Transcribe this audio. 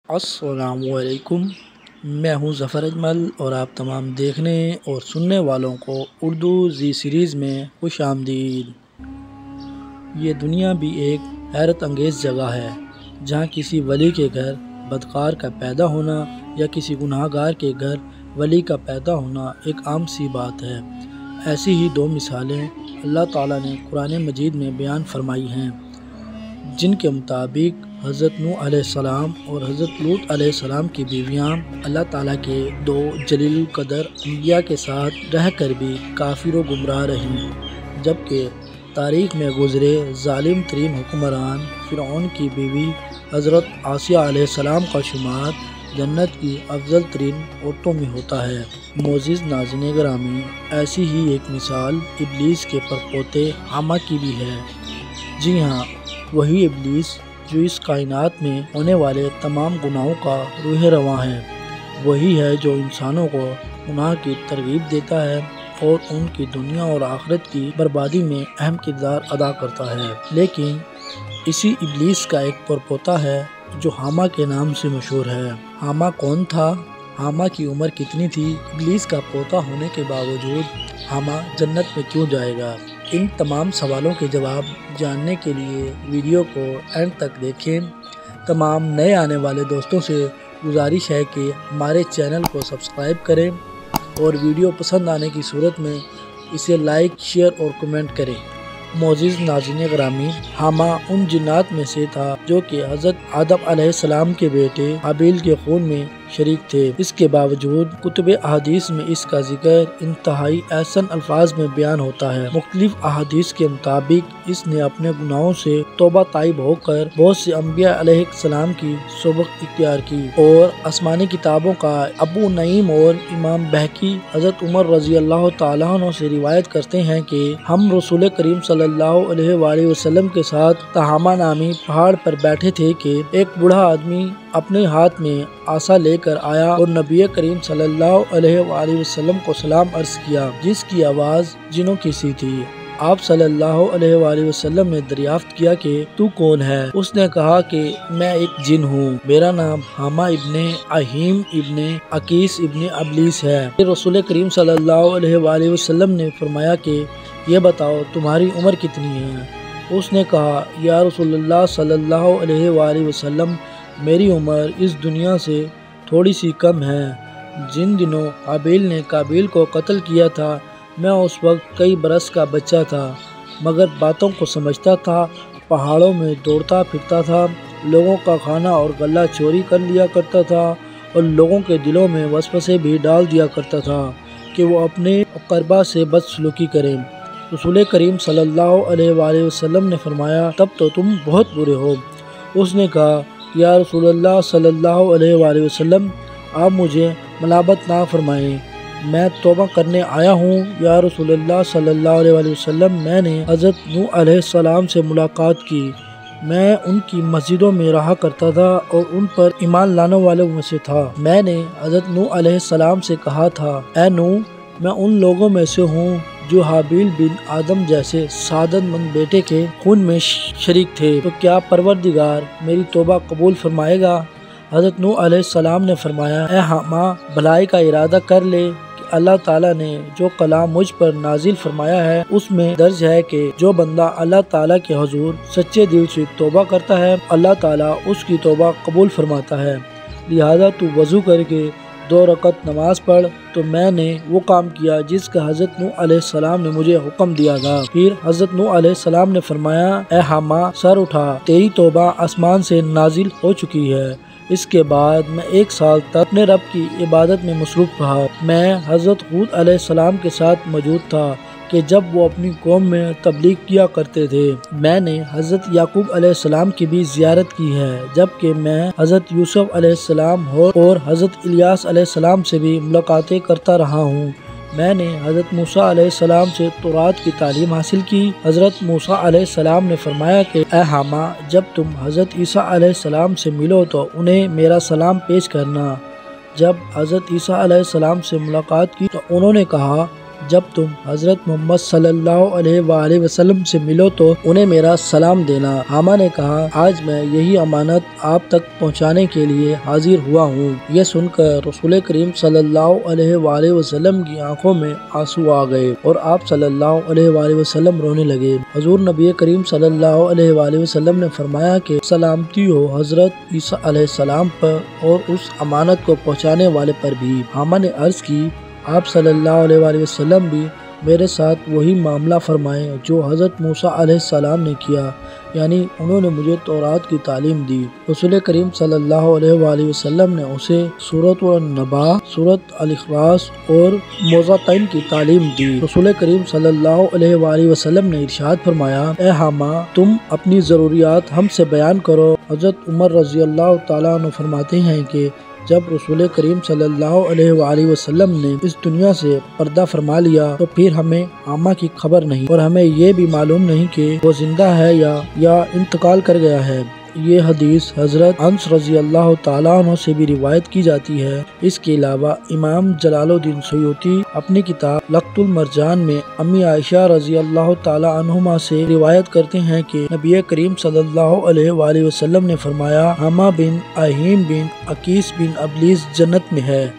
السلام علیکم، میں ہوں ظفر اجمل اور آپ تمام دیکھنے اور سننے والوں کو اردو زی سیریز میں خوش آمدید۔ یہ دنیا بھی ایک حیرت انگیز جگہ ہے جہاں کسی ولی کے گھر بدکار کا پیدا ہونا یا کسی گناہ گار کے گھر ولی کا پیدا ہونا ایک عام سی بات ہے۔ ایسی ہی دو مثالیں اللہ تعالیٰ نے قرآن مجید میں بیان فرمائی ہیں، جن کے مطابق حضرت نوح علیہ السلام اور حضرت لوط علیہ السلام کی بیویاں اللہ تعالیٰ کے دو جلیل القدر انبیاء کے ساتھ رہ کر بھی کافر و گمراہ رہیں، جبکہ تاریخ میں گزرے ظالم ترین حکمران فرعون کی بیوی حضرت آسیہ علیہ السلام کا شمار جنت کی افضل ترین عورتوں میں ہوتا ہے۔ معزز ناظرین گرامی، ایسی ہی ایک مثال ابلیس کے پرپوتے حامہ کی بھی ہے۔ جی ہاں، وہی ابلیس جو اس کائنات میں ہونے والے تمام گناہوں کا روح رواں ہے، وہی ہے جو انسانوں کو گناہ کی ترغیب دیتا ہے اور ان کی دنیا اور آخرت کی بربادی میں اہم کردار ادا کرتا ہے۔ لیکن اسی ابلیس کا ایک پرپوتا ہے جو حامہ کے نام سے مشہور ہے۔ حامہ کون تھا؟ حامہ کی عمر کتنی تھی؟ ابلیس کا پوتا ہونے کے باوجود حامہ جنت میں کیوں جائے گا؟ ان تمام سوالوں کے جواب جاننے کے لیے ویڈیو کو اینڈ تک دیکھیں۔ تمام نئے آنے والے دوستوں سے گزارش ہے کہ ہمارے چینل کو سبسکرائب کریں اور ویڈیو پسند آنے کی صورت میں اسے لائک، شیئر اور کمنٹ کریں۔ معزز ناظرین گرامی، حامہ ان جنات میں سے تھا جو کہ حضرت آدم علیہ السلام کے بیٹے حابیل کے خون میں شریک تھے۔ اس کے باوجود کتب احادیث میں اس کا ذکر انتہائی احسن الفاظ میں بیان ہوتا ہے۔ مختلف احادیث کے مطابق اس نے اپنے گناہوں سے توبہ طائب ہو کر بہت سے انبیاء علیہ السلام کی صحبت اختیار کی، اور آسمانی کتابوں کا ابو نعیم اور امام بہقی حضرت عمر رضی اللہ تعالیٰ عنہ سے روایت کرتے ہیں کہ ہم رسول کریم صلی اللہ علیہ وآلہ وسلم کے ساتھ تہامہ نامی پہاڑ پر بیٹھے تھے کہ ایک بوڑھا آدمی اپنے ہاتھ میں عصا لے کر آیا اور نبی کریم صلی اللہ علیہ وآلہ وسلم کو سلام عرض کیا، جس کی آواز جنوں کی سی تھی۔ آپ صلی اللہ علیہ وآلہ وسلم نے دریافت کیا کہ تو کون ہے؟ اس نے کہا کہ میں ایک جن ہوں، میرا نام حامہ ابن اہیم ابن عقیس ابن ابلیس ہے۔ رسول کریم صلی اللہ علیہ وآلہ وسلم نے فرمایا کہ یہ بتاؤ تمہاری عمر کتنی ہے؟ اس نے کہا یا رسول اللہ صلی اللہ علیہ وآلہ وسلم، میری عمر اس دنیا سے تھوڑی سی کم ہے۔ جن دنوں حابیل نے قابیل کو قتل کیا تھا میں اس وقت کئی برس کا بچہ تھا، مگر باتوں کو سمجھتا تھا، پہاڑوں میں دوڑتا پھرتا تھا، لوگوں کا کھانا اور غلہ چوری کر لیا کرتا تھا اور لوگوں کے دلوں میں وسوسے بھی ڈال دیا کرتا تھا کہ وہ اپنے اقربا سے بدسلوکی کریں۔ رسول کریم صلی اللہ علیہ وآلہ وسلم نے فرمایا تب تو تم بہت برے ہو۔ اس نے کہا یا رسول اللہ صلی اللہ علیہ وآلہ وسلم، آپ مجھے ملامت نہ فرمائیں، میں توبہ کرنے آیا ہوں۔ یا رسول اللہ صلی اللہ علیہ وآلہ وسلم، میں نے حضرت نوح علیہ السلام سے ملاقات کی، میں ان کی مسجدوں میں رہا کرتا تھا اور ان پر ایمان لانے والوں میں سے تھا۔ میں نے حضرت نوح علیہ السلام سے کہا تھا اے نوح، میں ان لوگوں میں سے ہوں جو حابیل بن آدم جیسے سعادت مند بیٹے کے خون میں شریک تھے، تو کیا پروردگار میری توبہ قبول فرمائے گا؟ حضرت نوح علیہ السلام نے فرمایا اے حامہ، بھلائی کا ارادہ کر لے کہ اللہ تعالیٰ نے جو کلام مجھ پر نازل فرمایا ہے اس میں درج ہے کہ جو بندہ اللہ تعالیٰ کے حضور سچے دل سے توبہ کرتا ہے اللہ تعالیٰ اس کی توبہ قبول فرماتا ہے، لہذا تو وضو کر کے 2 رکعت نماز پڑھ۔ تو میں نے وہ کام کیا جس کا حضرت نوح علیہ السلام نے مجھے حکم دیا تھا۔ پھر حضرت نوح علیہ السلام نے فرمایا اے حامہ، سر اٹھا، تیری توبہ آسمان سے نازل ہو چکی ہے۔ اس کے بعد میں 1 سال تک اپنے رب کی عبادت میں مصروف رہا۔ میں حضرت ہود علیہ السلام کے ساتھ موجود تھا کہ جب وہ اپنی قوم میں تبلیغ کیا کرتے تھے۔ میں نے حضرت یعقوب علیہ السلام کی بھی زیارت کی ہے، جبکہ میں حضرت یوسف علیہ السلام اور حضرت الیاس علیہ السلام سے بھی ملاقاتیں کرتا رہا ہوں۔ میں نے حضرت موسیٰ علیہ السلام سے تورات کی تعلیم حاصل کی۔ حضرت موسیٰ علیہ السلام نے فرمایا کہ اے حامہ، جب تم حضرت عیسیٰ علیہ السلام سے ملو تو انہیں میرا سلام پیش کرنا۔ جب حضرت عیسیٰ علیہ السلام سے ملاقات کی تو انہوں نے کہا جب تم حضرت محمد صلی اللہ علیہ وآلہ وسلم سے ملو تو انہیں میرا سلام دینا۔ حما نے کہا آج میں یہی امانت آپ تک پہنچانے کے لیے حاضر ہوا ہوں۔ یہ سن کر رسول کریم صلی اللہ علیہ وآلہ وسلم کی آنکھوں میں آنسو آ گئے اور آپ صلی اللہ علیہ وآلہ وسلم رونے لگے۔ حضور نبی کریم صلی اللہ علیہ وآلہ وسلم نے فرمایا کہ سلامتی ہو حضرت عیسیٰ علیہ السلام پر اور اس امانت کو پہنچانے والے پر بھی۔ حما نے عرض کی آپ صلی اللہ علیہ وآلہ وسلم بھی میرے ساتھ وہی معاملہ فرمائیں جو حضرت موسیٰ علیہ السلام نے کیا، یعنی انہوں نے مجھے تورات کی تعلیم دی۔ رسول کریم صلی اللہ علیہ وآلہ وسلم نے اسے سورۃ النبا، سورۃ الاخلاص اور موعظتین کی تعلیم دی۔ رسول کریم صلی اللہ علیہ وآلہ وسلم نے ارشاد فرمایا اے حما تم اپنی ضروریات ہم سے بیان کرو۔ حضرت عمر رضی اللہ تعالیٰ عنہ فرماتے ہیں کہ جب رسول کریم صلی اللہ علیہ وآلہ وسلم نے اس دنیا سے پردہ فرما لیا تو پھر ہمیں حما کی خبر نہیں اور ہمیں یہ بھی معلوم نہیں کہ وہ زندہ ہے یا انتقال کر گیا ہے۔ یہ حدیث حضرت انس رضی اللہ تعالیٰ عنہ سے بھی روایت کی جاتی ہے۔ اس کے علاوہ امام جلال الدین سیوطی اپنی کتاب لقط المرجان میں امی عائشہ رضی اللہ تعالیٰ عنہما سے روایت کرتے ہیں کہ نبی کریم صلی اللہ علیہ وآلہ وسلم نے فرمایا حما بن اہیم بن عقیس بن ابلیس جنت میں ہے۔